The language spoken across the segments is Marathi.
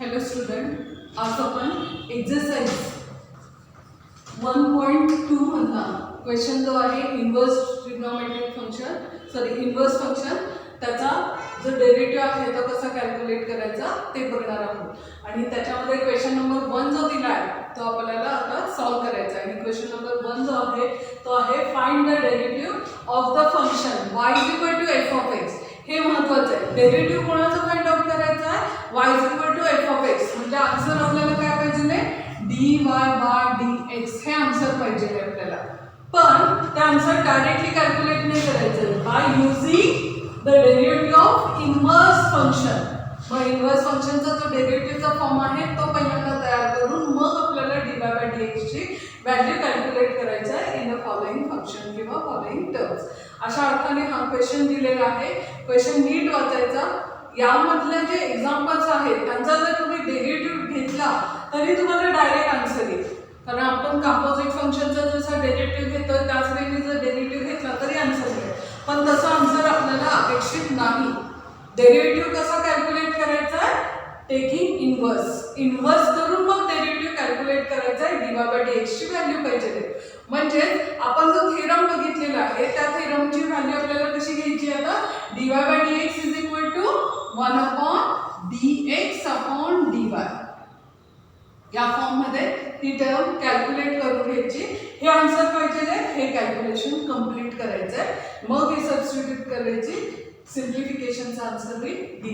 हेलो स्टूडेंट, आज आपण एक्सरसाइज 1.2 मधला क्वेश्चन जो आहे inverse trigonometric function inverse function त्याचा जो डेरिव्हेटिव्ह आहे तो कसा कॅल्क्युलेट करायचा ते बघणार आहोत। आणि त्याच्यामध्ये क्वेश्चन नंबर 1 जो दिला आहे तो आपल्याला आता सॉल्व करायचा आहे। आणि क्वेश्चन नंबर 1 जो आहे तो आहे find the derivative of the function y f of x। हे महत्त्वाचं आहे। डेरिव्हेटिव्ह कोणाचं फाइंड आउट करायचं आहे? y f of x। म्हणजे आन्सर आपल्याला काय पाहिजे? dy dx हे आन्सर पाहिजे आपल्याला। पण ते आन्सर डायरेक्टली कॅल्क्युलेट नाही करायचं by using the derivative of inverse function. मग इन्व्हर्स फंक्शनचा जो डेरिव्हेटिव्हचा फॉर्म आहे तो पहिल्यांदा तयार करून मग आपल्याला dy dx ची व्हॅल्यू कॅल्क्युलेट करायचा आहे इन द फॉलोइंग फंक्शन किंवा फॉलोइंग टर्म्स। अशा अर्थाने हा क्वेश्चन दिलेला आहे। क्वेश्चन नीट वाचायचा। यामधले जे एक्झाम्पल्स आहेत त्यांचा जर तुम्ही डेरिव्हेटिव्ह घेतला तरी तुम्हाला डायरेक्ट आन्सर येईल। कारण आपण कंपोजिट फंक्शनचा जसा डेरिव्हेटिव्ह घेतो त्याच वेळी जर डेरिव्हेटिव्ह घेतला तरी आन्सर मिळेल। पण तसा आन्सर आपल्याला अपेक्षित नाही। डेरिव्हेटिव्ह कसा कॅल्क्युलेट करायचा आहे? टेकिंग इन्व्हर्स करून मग डेरिव्हेटिव्ह कॅल्क्युलेट करायचा आहे। dy dx ची व्हॅल्यू पाहिजे। म्हणजे आपण जो थेरम बघितलेला आहे त्या थेरमची व्हॅल्यू आपल्याला कशी घ्यायची? आता dy dx 1/dx/dy या फॉर्म मध्ये ही टर्म कॅल्क्युलेट करून घ्यायची। हे आन्सर पाहिजे, हे कॅल्क्युलेशन कंप्लीट करायचं आहे। मग हे सबस्टिट्यूट करायची, सिम्प्लिफिकेशनचा आन्सर होईल dy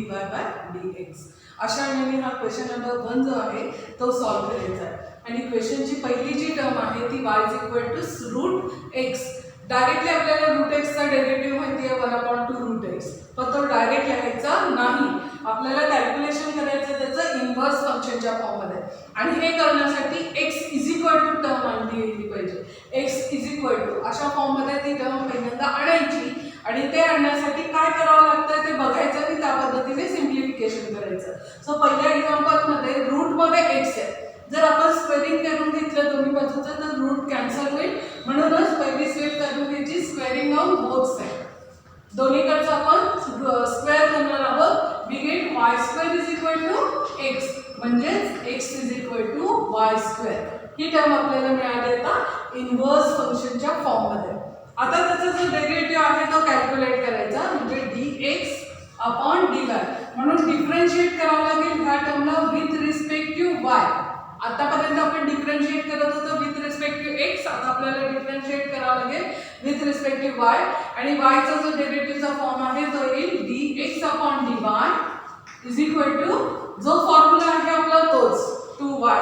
dx। अशा वेळी हा क्वेश्चन नंबर 1 जो आहे तो सॉल्व करायचा आहे। आणि क्वेश्चनची पहिली जी टर्म आहे ती y √x। डायरेक्टली आपल्याला √x चा डेरिव्हेटिव्ह माहिती आहे 1/2√x, पण तो डायरेक्ट लिहायचा नाही। आपल्याला कॅल्क्युलेशन करायचं त्याचं इन्व्हर्स फंक्शनच्या फॉर्म मध्ये। आणि हे करण्यासाठी x टर्म आणली पाहिजे। x अशा फॉर्म मध्ये ती टर्म पहिल्यांदा आणायची आणि ते आणण्यासाठी काय करावं लागतं ते बघायचं आणि त्या पद्धतीने सिम्प्लिफिकेशन करायचं। सो पहिल्या एक्झाम्पल मध्ये रूट मध्ये x आहे। जर आपण स्क्वेअरिंग करून घेतलं दोन्ही बाजूचं तर रूट कॅन्सल होईल। म्हणूनच पहिली स्टेप करून घ्यायची स्क्वेअरिंग ऑन बोथ साइड। दोन्हीकडचं आपण स्क्वेअर करणार आहोत। वी गेट y² x म्हणजेच x y²। ही टर्म आपल्याला मिळाली आता इन्व्हर्स फंक्शनच्या फॉर्म मध्ये। आता त्याचा जो डेरिव्हेटिव्ह आहे तो कॅल्क्युलेट करायचा, म्हणजे dx/dy। म्हणून डिफरन्शिएट करावं लागेल ह्या टर्मला विथ रिस्पेक्ट टू y। आतापर्यंत आपण डिफरन्शिएट करत होतो विथ रिस्पेक्ट टू x, आता आपल्याला डिफरन्शिएट करावं लागेल विथ रिस्पेक्ट टू y। आणि y चा जो डेरिव्हेटिव्हचा फॉर्म आहे तो येईल dx/dy जो फॉर्म्युला आहे आपला तोच 2y।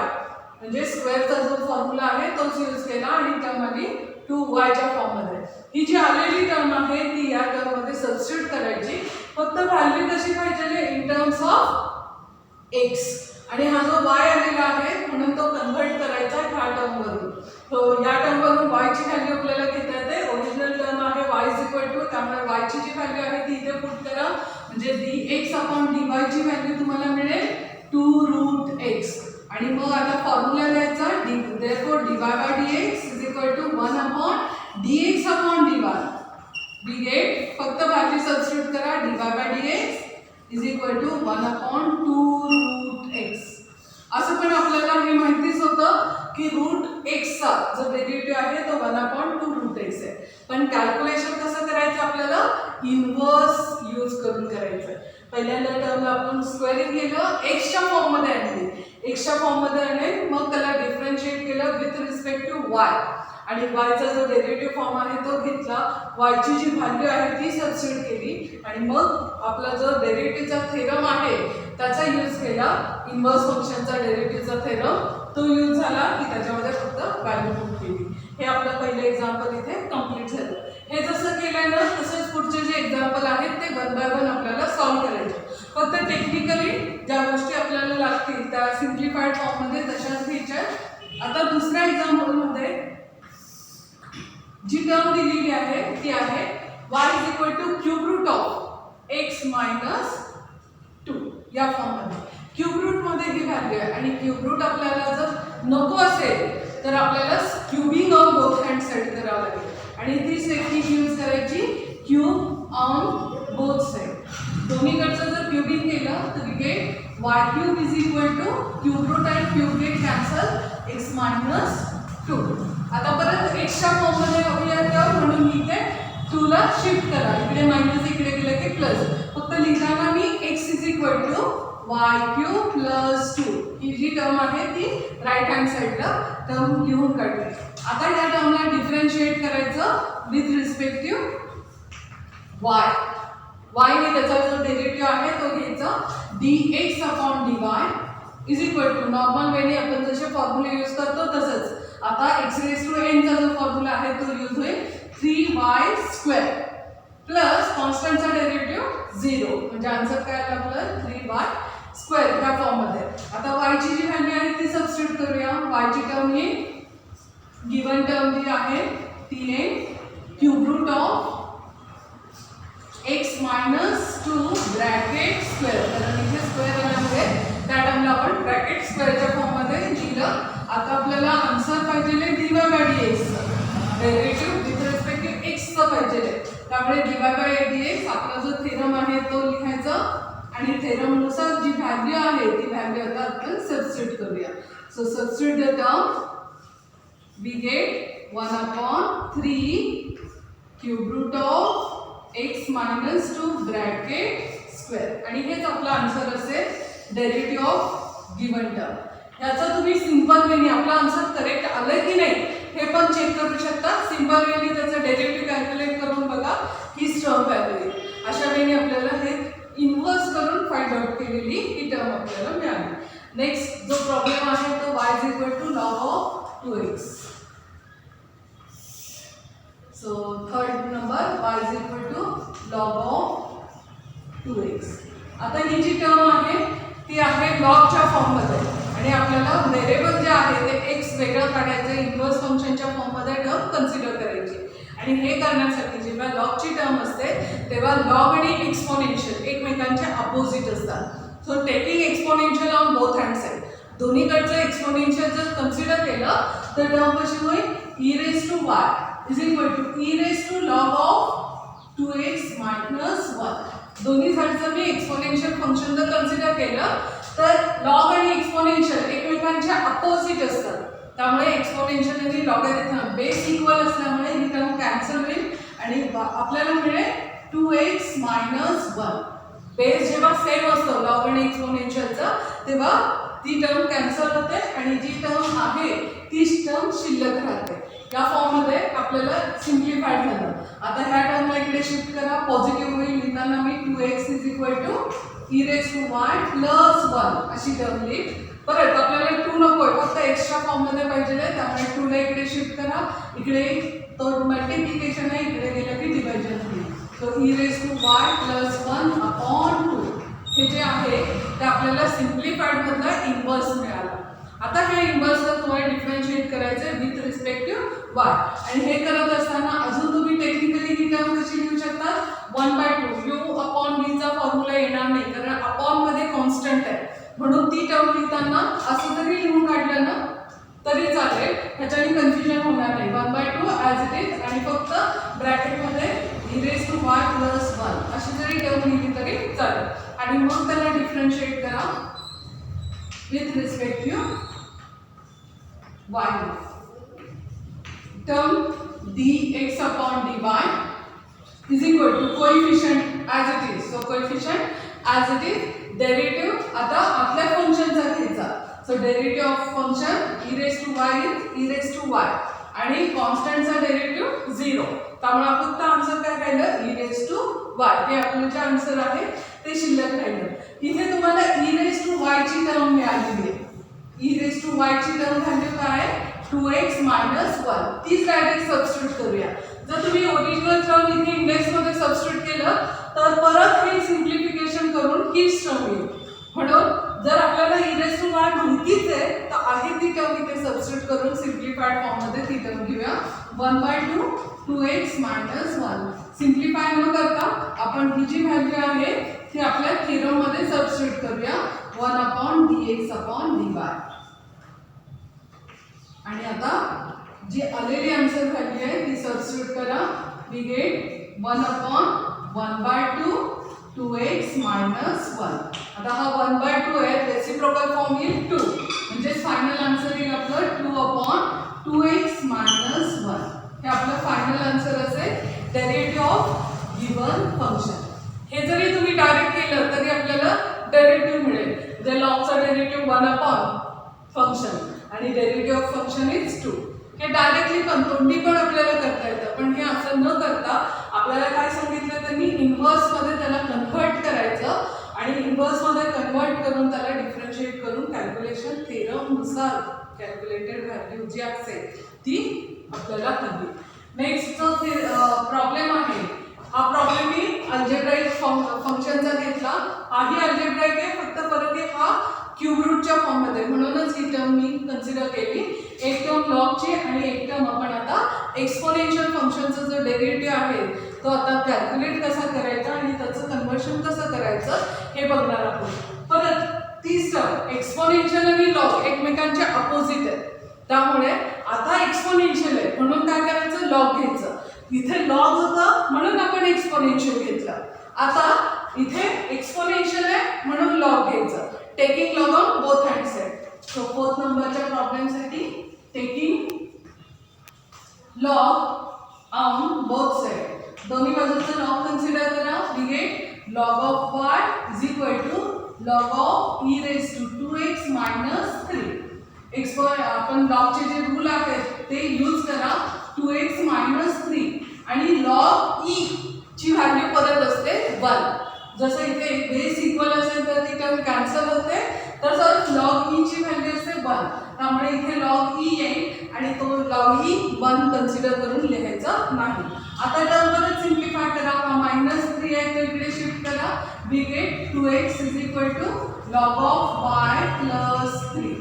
म्हणजे स्क्वेअरचा जो फॉर्म्युला आहे तोच यूज केला आणि टर्म आली 2y च्या फॉर्म मध्ये। ही जी आलेली टर्म आहे ती या टर्म मध्ये सबस्टिट्यूट करायची। फक्त व्हॅल्यू कशी पाहिजे? In terms of x। आणि हा जो y आलेला आहे म्हणून तो कन्व्हर्ट करायचा ह्या टर्म वरून। तो या टर्म वरून y ची व्हॅल्यू आपल्याला घेता येते। ओरिजिनल टर्म आहे y त्यामुळे y ची जी व्हॅल्यू आहे ती इथे पुट करा। म्हणजे dx/dy ची व्हॅल्यू तुम्हाला मिळेल 2√x। आणि मग आता फॉर्म्युला लिहायचा, therefore dy dx 1/dx/dy। we get फक्त व्हॅल्यू सबस्टिट्यूट करा, dy dx 1/2√x। असं पण आपल्याला हे माहितीच होतं की √x चा जो डेरिव्हेटिव्ह आहे तो 1/2√x आहे। पण कॅल्क्युलेशन कसं करायचं? आपल्याला इन्व्हर्स यूज करून करायचं। पहिल्यांदा टर्मला आपण स्क्वेअरिंग केलं, x च्या फॉर्म मध्ये आणली, x च्या फॉर्म मध्ये आणले, मग त्याला डिफरन्शिएट केलं विथ रिस्पेक्ट टू y। आणि y चा जो डेरिव्हेटिव्ह फॉर्म आहे तो घेतला, y ची जी व्हॅल्यू आहे ती सबस्टिट्यूट केली आणि मग आपला जो डेरिव्हेटिव्हचा थेरम आहे त्याचा यूज केला। इन्व्हर्स फंक्शनचा डेरिव्हेटिव्हचा थेरम तो यूज झाला की त्याच्यामध्ये फक्त व्हॅल्यू पुट केली। हे आपलं पहिलं एक्झाम्पल इथे कंप्लीट झालं। हे जसं केलंय ना तसंच पुढचे जे एक्झाम्पल आहेत ते 1 बाय 1 आपल्याला सॉल्व करायचे। फक्त टेक्निकली ज्या गोष्टी आपल्याला लागतील त्या सिम्प्लिफाईड फॉर्म मध्ये तशाच घ्यायच्या। आता दुसऱ्या एक्झाम्पल मध्ये जी टर्म दिलेली आहे ती आहे y √x - 2 या फॉर्म मध्ये। क्यूब रूट मध्ये ही व्हॅल्यू आहे आणि क्यूब रूट आपल्याला जर नको असेल तर आपल्याला cubing on both hand side करावं लागेल। आणि तीच टेक्निक यूज करायची, क्यूब ऑन बोथ साइड। दोन्हीकडचं जर क्युबिंग केलं तर we get y cube is equal to cube root आणि cube get cancel x minus 2. आता परत एक्सच्या फॉर्ममध्ये बघूया तर म्हणून मी इथे 2 ला शिफ्ट करा, इकडे मायनस इकडे गेलं की प्लस. फक्त लिहिताना मी x is equal to y cube plus 2 ही जी टर्म आहे ती राईट हँड साईडला टर्म लिहून काढली. आता या टर्मला डिफरन्शिएट करायचं विथ रिस्पेक्टिव्ह वाय. वायने त्याचा जो डेरिव्हेटिव्ह आहे तो घ्यायचा dx upon dy is equal to normal वेने आपण जसे फॉर्म्युले यूज करतो तसंच. आता x रेज टू n चा जो फॉर्म्युला आहे तो यूज होईल 3y² प्लस कॉन्स्टंटचा डेरिव्हेटिव्ह 0 म्हणजे आन्सर काय आला आपलं 3y² या फॉर्ममध्ये. आता y ची जी व्हॅल्यू आहे ती सबस्टिट्यूट करूया. y ची टर्म ही गिवन टर्म जी आहे ती आहे cube root of x minus 2 bracket square. कारण इथे स्क्वेअर आल्यामुळे त्या टर्मला आपण ब्रॅकेट स्क्वेअरच्या फॉर्ममध्ये लिहिलं. आता आपल्याला आन्सर पाहिजे dy/dx derivative with respective x चं पाहिजे. त्यामुळे dy/dx आपला जो थेरम आहे तो लिहायचा आणि थेरम नुसार जी व्हॅल्यू आहे ती व्हॅल्यू आता आपण सबस्टिट्यूट करूया. So substitute the term we get 1/3 cube root of x minus 2 bracket square आणि हेच आपला आन्सर असेल डेरिव्हेटिव्ह ऑफ गिवन टर्म. याचा तुम्ही सिंपल वेने आपला आन्सर करेक्ट आलं की नाही हे पण चेक करू शकता. सिंपल वेने त्याचं डेरिव्हेटिव्ह कॅल्क्युलेट करून बघा ही टर्म व्हॅल्यू. अशा वेने आपल्याला हे इन्व्हर्स करून फाइंड आउट केलेली ही टर्म आपल्याला मिळाली. नेक्स्ट जो प्रॉब्लेम आहे तो y is equal to log of 2x. So third number y is equal to log of 2x. आता ही जी टर्म आहे ती आहे लॉगच्या फॉर्ममध्ये आणि आपल्याला व्हेरिएबल जे आहे ते x वेगळं काढायचं इन्व्हर्स फंक्शनच्या फॉर्ममध्ये टर्म कन्सिडर करायची. आणि हे करण्यासाठी जेव्हा लॉगची टर्म असते तेव्हा लॉग आणि एक्सपोनेन्शियल एकमेकांचे अपोजिट असतात. So taking exponential on both hand side दोन्हीकडचं एक्सपोनेन्शियल जर कन्सिडर केलं तर टर्म कशी होईल e raised to y is equal to e raised to log of 2x minus 1. दोन्ही साईडचं मी एक्सपोनेन्शियल फंक्शन जर कन्सिडर केलं तर लॉग आणि एक्सपोनेन्शियल एकमेकांच्या अपोजिट असतात. त्यामुळे एक्सपोनेन्शियल आणि लॉगॅरिथम बेस इक्वल असल्यामुळे ही टर्म कॅन्सल होईल आणि आपल्याला मिळेल 2x minus 1. बेस जेव्हा सेम असतो लॉग आणि एक्सपोनेन्शियलचा तेव्हा ती टर्म कॅन्सल होते आणि जी टर्म आहे तीच टर्म शिल्लक राहते. या फॉर्ममध्ये आपल्याला सिम्प्लिफाईड झालं. आता ह्या टर्मला इकडे शिफ्ट करा पॉझिटिव्ह होईल. लिहिताना मी 2x is equal to e raised to y plus 1 अशी टर्म लिहिली. परत आपल्याला 2 नको आहे फक्त एक्स्ट्रा फॉर्ममध्ये पाहिजे त्यामुळे 2 ला इकडे शिफ्ट करा. इकडे तो मल्टिप्लिकेशन आहे इकडे गेलं की डिव्हिजन होईल. So e raised to y plus 1 upon 2 हे जे आहे ते आपल्याला सिम्प्लिफाईड मधला इन्व्हर्स मिळाला. आता हे इन्व्हर्सला तुम्हाला डिफरन्शिएट करायचं आहे विथ रिस्पेक्टिव्ह वाय आणि हे करत असताना अजून तुम्ही टेक्निकली ही टर्म कशी लिहू शकता 1/2 u अपॉन v चा फॉर्म्युला येणार नाही कारण अपॉन मध्ये कॉन्स्टंट आहे म्हणून ती टर्म लिहिताना असं जरी लिहून काढलं ना तरी चालेल. ह्याच्याने कन्फ्युजन होणार नाही. 1/2 ॲज इट इज आणि फक्त ब्रॅकेटमध्ये e raised to y plus 1 अशी जरी टर्म लिहिली तरी चालेल आणि मग त्याला डिफरन्शिएट करा with respective y. term dx upon dy is equal to coefficient as it is. So coefficient as it is derivative आता आपल्या फंक्शनचा घ्यायचा. So derivative of function e raised to y is e raised to y आणि कॉन्स्टंटचा डेरिव्हेटिव्ह 0. त्यामुळे फक्त आन्सर काय राहिलं e raised to y. हे आपलं जे आन्सर आहे ते शिल्लक राहिलं. इथे तुम्हाला e raised to y ची टर्म मिळालेली आहे. e raised to y ची टर्म व्हॅल्यू काय आहे 2x minus 1. तीच डायरेक्ट सबस्टिट्यूट करूया. जर तुम्ही ओरिजिनल टर्म इथे इंडेक्स मध्ये सबस्टिट्यूट केलं तर परत हे सिम्प्लिफिकेशन करून हीच टर्म येईल. म्हणून जर आपल्याला e raised to y माहितीच आहे तर आहे ती टर्म इथे सबस्टिट्यूट करून सिम्प्लिफाईड फॉर्म मध्ये ती टर्म घेऊया 1/2 2x minus 1. सिम्प्लिफाय न करता आपण ही जी व्हॅल्यू आहे ती आपल्या थेरम मध्ये सबस्टिट्यूट करूया 1/dx upon dy. आणि आता जी आलेली आन्सर व्हॅल्यू आहे ती सबस्टिट्यूट करा. We get 1/1/2 2x minus 1. आता हा 1/2 आहे, रेसिप्रोकल फॉर्म येईल 2, म्हणजे फायनल आन्सर येईल आपलं 2/2x minus 1. हे आपलं फायनल आन्सर असेल डेरिव्हेटिव्ह ऑफ गिवन फंक्शन. हे जरी तुम्ही डायरेक्ट केलं तरी आपल्याला डेरिव्हेटिव्ह मिळेल. जे लॉगचा डेरिव्हेटिव्ह 1 फंक्शन आणि डेरिव्हेटिव्ह ऑफ फंक्शन इज 2. हे डायरेक्टली पण तोंडी पण आपल्याला करता येतं, पण हे असं न करता आपल्याला काय सांगितलं त्यांनी, इन्व्हर्समध्ये त्याला कन्व्हर्ट करायचं आणि इन्व्हर्समध्ये कन्व्हर्ट करून त्याला डिफरन्शिएट करून कॅल्क्युलेशन थेरमनुसार कॅल्क्युलेटेड व्हॅल्यू जी असेल ती आपल्याला हवी. नेक्स्ट जो प्रॉब्लेम आहे, हा प्रॉब्लेम मी अल्जेब्राइक फंक्शनचा घेतला. हाही अल्जेब्राइक आहे, फक्त फरक आहे हा क्यूब रूटच्या फॉर्ममध्ये, म्हणूनच ही टर्म मी कन्सिडर केली. एक टर्म लॉगची आणि एक टर्म आपण आता एक्सपोनेन्शियल फंक्शनचा जो डेरिव्हेटिव्ह आहे तो आता कॅल्क्युलेट कसा करायचा आणि त्याचं कन्व्हर्शन कसं करायचं हे बघणार आहोत. परत तीच टर्म एक्सपोनेन्शियल आणि लॉग एकमेकांच्या अपोजिट आहेत, त्यामुळे आता एक्सपोनेन्शियल आहे म्हणून काय करायचं, लॉग घ्यायचं. इथे लॉग होतं म्हणून आपण एक्सपोनेन्शियल घेतलं. आता इथे एक्सपोनेन्शियल आहे म्हणून लॉग घ्यायचं. Taking log on both hand side. So 4th नंबरच्या प्रॉब्लेमसाठी taking log on both side, दोन्ही बाजूचं लॉग कन्सिडर करा. We get log of y is equal to log of e raise to 2x minus 3. आपण लॉगचे जे रूल आहेत ते यूज करा. 2x मायनस 3 आणि लॉग e ची व्हॅल्यू परत असते 1. जसं इथे बेस इक्वल असेल तर ती टर्म कॅन्सल होते, तसंच लॉग ई ची व्हॅल्यू असते 1, त्यामुळे इथे लॉग ई येईल आणि तो लॉग ई 1 कन्सिडर करून लिहायचा नाही. आता टर्म परत सिम्प्लिफाय करा. हा -3 आहे तो इकडे शिफ्ट करा. We get 2x is equal to log of y plus 3.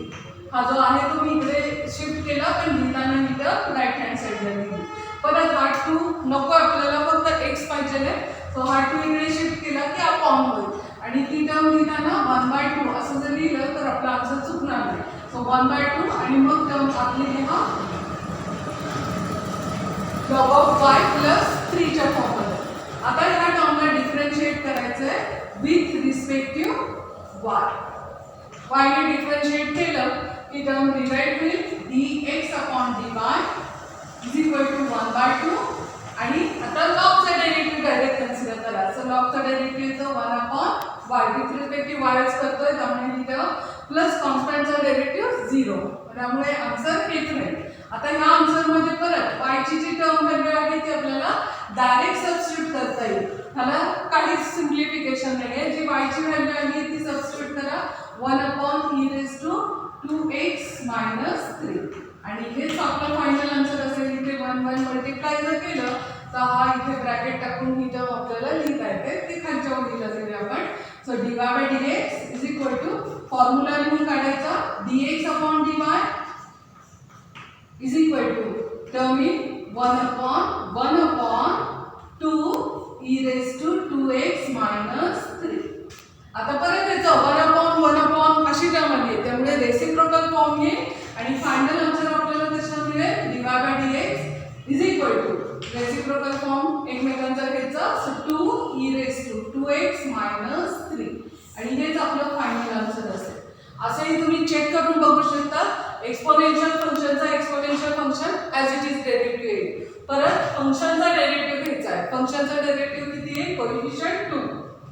हा जो आहे तो मी इकडे शिफ्ट केला, पण लिहिताना ही टर्म राईट हँड साईडला लिहिली. परत हा 2 नको आपल्याला, फक्त x पाहिजे आहे, सो हा 2 इकडे शिफ्ट केला की अपॉन होईल आणि ती टर्म लिहिताना 1/2 असं जर लिहिलं तर आपला आन्सर चुकणार नाही. सो 1/2 आणि मग टर्म आपली लिहा लॉग ऑफ y प्लस 3 च्या फॉर्ममध्ये. आता ह्या टर्मला डिफरन्शिएट करायचं आहे विथ रिस्पेक्टिव्ह y. y ने डिफरन्शिएट केलं की टर्म डिवाइड होईल dx upon dy is equal to 1/2 आणि आता लॉगचा डेरिव्हेटिव्ह डायरेक्ट कन्सिडर करा. सो लॉगचा derivative 1 upon y with respective yच करतोय, त्यामुळे ही टर्म प्लस कॉन्स्टंटचा डेरिव्हेटिव्ह 0, त्यामुळे आन्सर हेच राहील. आता ह्या आन्सरमध्ये परत y ची जी टर्म व्हॅल्यू आहे ती आपल्याला डायरेक्ट सबस्टिट्यूट करता येईल. ह्याला काहीच सिम्प्लिफिकेशन नाही आहे. जी y ची व्हॅल्यू आहे ती सबस्टिट्यूट करा 1 upon e raise to 2x minus 3 आणि हेच आपलं फायनल आन्सर असेल. इथे 1 मल्टिप्लाय जर केलं तर हा इथे ब्रॅकेट टाकून ही टर्म आपल्याला लिहिता येते, ते खालच्या वर लिहिलं तरी आपण. So dy by dx is equal to formula लिहून काढायचा dx upon dy is equal to term in 1 upon 2 e raise to 2x minus 3. आता परत याचं 1 अपॉन अशी टर्म आली, त्यामुळे रेसिप्रोकल फॉर्म येईल आणि फायनल आन्सर आपल्याला कशा मिळेल dy by dx is equal to reciprocal form एकमेकांचा घ्यायचा. So 2 e raise to 2x minus 3 आणि हेच आपलं फायनल आन्सर असेल. असंही तुम्ही चेक करून बघू शकता. एक्सपोनेन्शियल फंक्शनचा exponential function as it is derivative येईल. परत फंक्शनचा डेरिव्हेटिव्ह घ्यायचा आहे. फंक्शनचा डेरिव्हेटिव्ह किती आहे, कोएफिशियंट 2,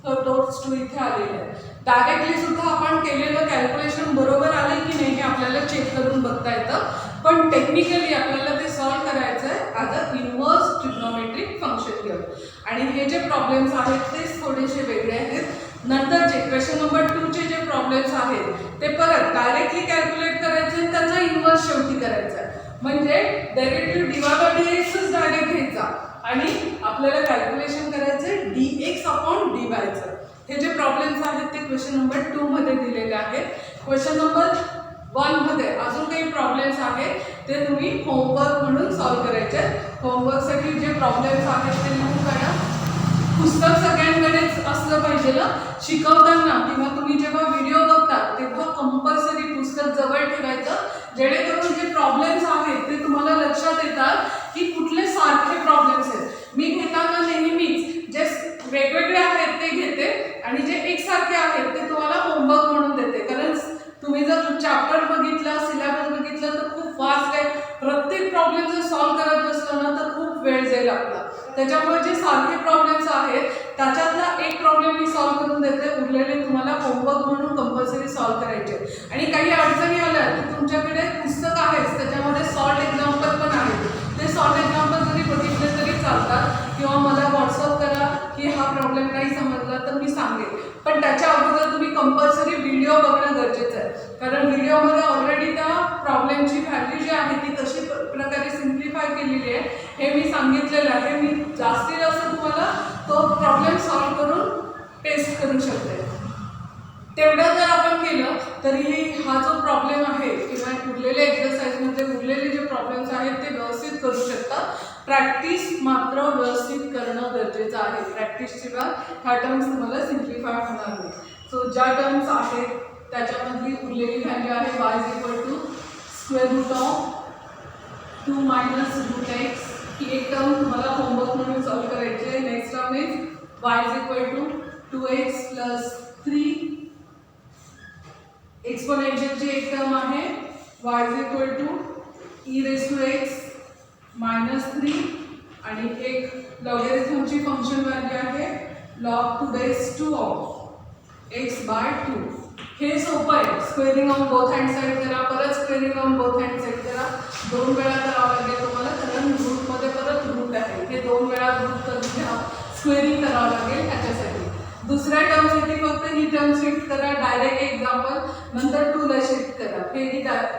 तर तोच 2 इथे आलेला आहे. डायरेक्टली सुद्धा आपण केलेलं कॅल्क्युलेशन बरोबर आलं की नाही हे आपल्याला चेक करून बघता येतं, पण टेक्निकली आपल्याला ते सॉल्व करायचं आहे as a inverse trigonometric function घेऊन. आणि हे जे प्रॉब्लेम्स आहेत तेच थोडेसे वेगळे आहेत. नंतरचे क्वेश्चन नंबर 2 चे जे प्रॉब्लेम्स आहेत ते परत डायरेक्टली कॅल्क्युलेट करायचे आणि त्याचा इन्व्हर्स शेवटी करायचा आहे. म्हणजे derivative dy by dx direct घ्यायचा आणि आपल्याला कॅल्क्युलेशन करायचं आहे dx अपॉन dy चं. हे जे प्रॉब्लेम्स आहेत ते क्वेश्चन नंबर 2 मध्ये दिलेले आहेत. क्वेश्चन नंबर 1 मध्ये अजून काही प्रॉब्लेम्स आहेत ते तुम्ही होमवर्क म्हणून सॉल्व करायचे आहेत. होमवर्कसाठी जे प्रॉब्लेम्स आहेत ते लिहून काढा. पुस्तक सगळ्यांकडेच असलं पाहिजे ना, शिकवताना किंवा तुम्ही जेव्हा व्हिडिओ बघता तेव्हा कंपल्सरी पुस्तक जवळ ठेवायचं, जेणेकरून जे प्रॉब्लेम्स आहेत ते तुम्हाला लक्षात येतात की कुठले सारखे प्रॉब्लेम्स आहेत. मी घेताना नेहमीच जे वेगवेगळे आहेत ते ते घेते आणि जे एकसारखे आहेत ते तुम्हाला होमवर्क म्हणून देते. कारण तुम्ही जर चॅप्टर बघितला, सिलेबस बघितला तर खूप फास्ट आहे. प्रत्येक प्रॉब्लेम जर सॉल्व्ह करत बसलो ना तर खूप वेळ जाईल आपला. त्याच्यामुळे जे सारखे प्रॉब्लेम्स आहेत त्याच्यातला एक प्रॉब्लेम मी सॉल्व्ह करून देते, उरलेले तुम्हाला होमवर्क म्हणून कंपल्सरी सॉल्व्ह करायचे. आणि काही अडचणी आल्या तर तुमच्याकडे पुस्तक आहेच, त्याच्यामध्ये सॉल्ट एक्झाम्पल पण आहेत. ते सॉल्ट एक्झाम्पल जरी बघितले तरी चालतात, किंवा मला व्हॉट्सअप करा की हा प्रॉब्लेम नाही समजला तर मी सांगेन. पण त्याच्या अगोदर तुम्ही कंपल्सरी व्हिडिओ बघणं गरजेचं आहे. कारण व्हिडिओमध्ये ऑलरेडी त्या प्रॉब्लेमची व्हॅल्यू जी आहे ती कशी प्रकारे सिम्प्लिफाय केलेली आहे हे मी सांगितलेलं आहे. मी जास्तीत जास्त तुम्हाला तो प्रॉब्लेम सॉल्व्ह करून टेस्ट करू शकते. तेवढं जर आपण केलं तरी हा जो प्रॉब्लेम आहे किंवा उरलेले एक्सरसाइजमध्ये उरलेले जे प्रॉब्लेम्स आहेत ते व्यवस्थित करू शकता. प्रॅक्टिस मात्र व्यवस्थित करणं गरजेचं आहे. प्रॅक्टिसशिवाय ह्या टर्म्स तुम्हाला सिम्प्लिफाय होणार नाही. सो ज्या टर्म्स आहेत त्याच्यामधली उरलेली व्हॅल्यू आहे y is equal to square root of 2 minus root x. ही एक टर्म तुम्हाला होमवर्क म्हणून सॉल्व्ह करायची आहे. Next term is y is equal to 2x plus 3. एक्सपोनेन्शियलची एक टर्म आहे y is equal to e raise to x minus 3 आणि एक लॉगॅरिथमची फंक्शन व्हॅल्यू आहे log 2 base 2 of x by 2. हे सोपं आहे. Squaring on both hand side करा, परत squaring on both hand side करा. 2 वेळा करावं लागेल तुम्हाला, कारण रूटमध्ये परत रूट आहे. हे 2 वेळा रूट करून घ्या, स्क्वेअरिंग करावं लागेल ह्याच्यासाठी. दुसऱ्या टर्मसाठी फक्त ही टर्म शिफ्ट करा, डायरेक्ट एक्झाम्पल, नंतर 2 ला शिफ्ट करा.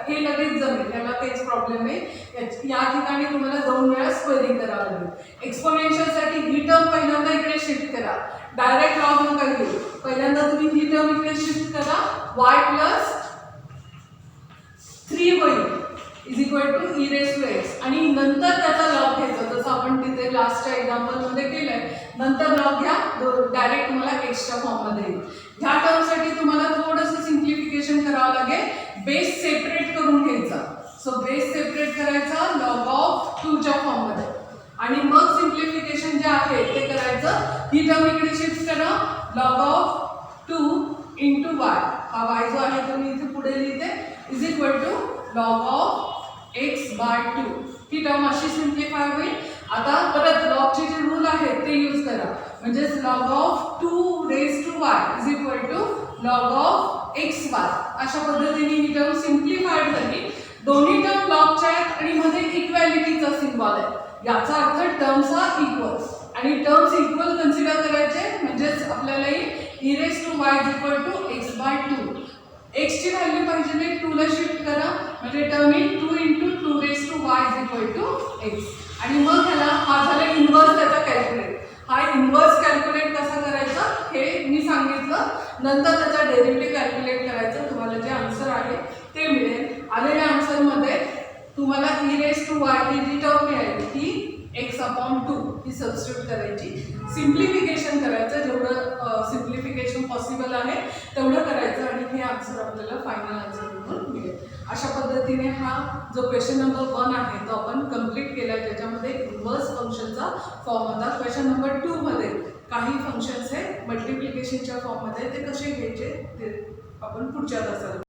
हे लगेच जमेल, याला काहीच प्रॉब्लेम नाही. या ठिकाणी तुम्हाला 2 वेळा स्क्वेअरिंग करावं लागेल. एक्सपोनेन्शियलसाठी ही टर्म पहिल्यांदा इकडे शिफ्ट करा, डायरेक्ट लॉग नका घेऊ. पहिल्यांदा तुम्ही ही टर्म इकडे शिफ्ट करा, y प्लस 3 होईल is equal to e raise to x आणि नंतर त्याचा लॉग घ्यायचा, जसं आपण तिथे लास्टच्या एक्झाम्पलमध्ये केलंय. नंतर लॉग घ्या, डायरेक्ट तुम्हाला एक्सच्या फॉर्ममध्ये येईल. ह्या टर्मसाठी तुम्हाला थोडंसं सिम्प्लिफिकेशन करावं लागेल. बेस सेपरेट करून घ्यायचा. सो बेस सेपरेट करायचा लॉग ऑफ 2च्या फॉर्ममध्ये आणि मग सिम्प्लिफिकेशन जे आहे ते करायचं. ही टर्म इकडे शिफ्ट करा, लॉग ऑफ 2 इंटू वाय. हा वाय जो आहे तो मी इथे पुढे लिहिते is equal to log of x by 2. ही टर्म अशी सिम्प्लिफाय होईल. आता परत लॉगचे जे रूल आहेत ते यूज करा, म्हणजेच log of 2 raise to y is equal to log of x y. अशा पद्धतीने ही टर्म सिम्प्लिफाईड झाली. दोन्ही टर्म लॉगच्या आहेत आणि मध्ये इक्वॅलिटीचा सिम्बॉल आहे. याचा अर्थ टर्म्स आर इक्वल आणि टर्म्स इक्वल कन्सिडर करायचे, म्हणजेच आपल्याला e raise to y is equal to x by 2. एक्सची व्हॅल्यू पाहिजे 2 ला शिफ्ट करा, म्हणजे term in 2 into 2 raise to y is equal to x. आणि मग ह्याला हा झाला इन्व्हर्स त्याचा कॅल्क्युलेट. हा इन्व्हर्स कॅल्क्युलेट कसा करायचा हे मी सांगितलं. नंतर त्याचा डेरिव्हेटिव्ह कॅल्क्युलेट करायचं, तुम्हाला जे आन्सर आहे ते मिळेल. आलेल्या आन्सरमध्ये तुम्हाला ई रेज टू वाय ही जी टर्म मिळेल ती x अपॉन 2 ही सबस्टिट्यूट करायची. सिम्प्लिफिकेशन करायचं, जेवढं सिम्प्लिफिकेशन पॉसिबल आहे तेवढं करायचं आणि हे आन्सर आपल्याला फायनल आन्सर म्हणून मिळेल. अशा पद्धतीने हा जो क्वेश्चन नंबर 1 आहे तो आपण कंप्लीट केला, ज्याच्यामध्ये इन्व्हर्स फंक्शनचा फॉर्म होता. क्वेश्चन नंबर 2 मध्ये काही फंक्शन्स हे मल्टिप्लिकेशनच्या फॉर्ममध्ये ते कसे घ्यायचे ते आपण पुढच्या तासाला